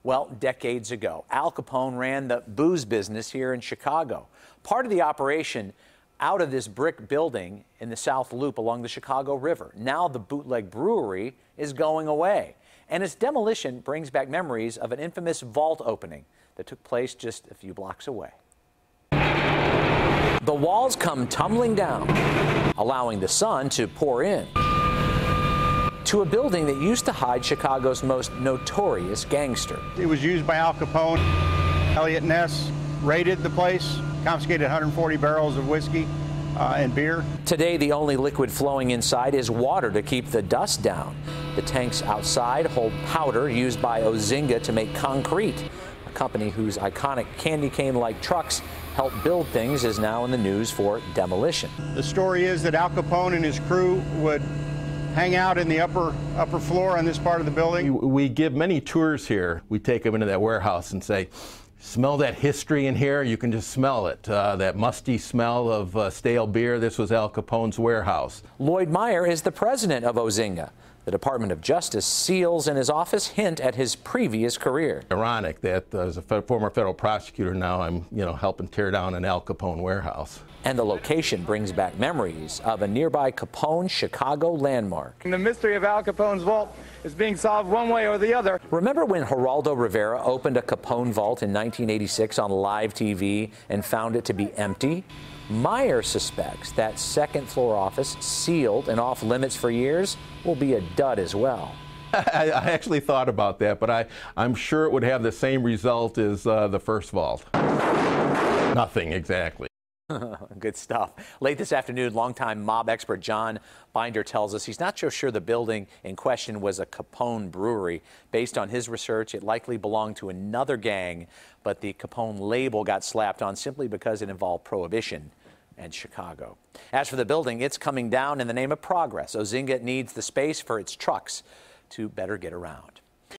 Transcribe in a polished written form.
Well, decades ago, Al Capone ran the booze business here in Chicago. Part of the operation out of this brick building in the South Loop along the Chicago River. Now the bootleg brewery is going away. And its demolition brings back memories of an infamous vault opening that took place just a few blocks away. The walls come tumbling down, allowing the sun to pour in to a building that used to hide Chicago's most notorious gangster. It was used by Al Capone. Elliot Ness raided the place, confiscated 140 barrels of whiskey and beer. Today, the only liquid flowing inside is water to keep the dust down. The tanks outside hold powder used by Ozinga to make concrete. A company whose iconic candy cane-like trucks help build things is now in the news for demolition. The story is that Al Capone and his crew would hang out in the upper floor on this part of the building. We give many tours here. We take them into that warehouse and say, smell that history in here? You can just smell it. That musty smell of stale beer. This was Al Capone's warehouse. Lloyd Meyer is the president of Ozinga. The Department of Justice seals in his office hint at his previous career. Ironic that as a former federal prosecutor now I'm helping tear down an Al Capone warehouse. And the location brings back memories of a nearby Capone Chicago landmark. The mystery of Al Capone's vault is being solved one way or the other. Remember when Geraldo Rivera opened a Capone vault in 1986 on live TV and found it to be empty? Meyer suspects that second-floor office, sealed and off-limits for years, will be a dud as well. I actually thought about that, but I'm sure it would have the same result as the first vault. Nothing, exactly. Good stuff. Late this afternoon, longtime mob expert John Binder tells us he's not so sure the building in question was a Capone brewery. Based on his research, it likely belonged to another gang, but the Capone label got slapped on simply because it involved Prohibition and Chicago. As for the building, it's coming down in the name of progress. Ozinga needs the space for its trucks to better get around.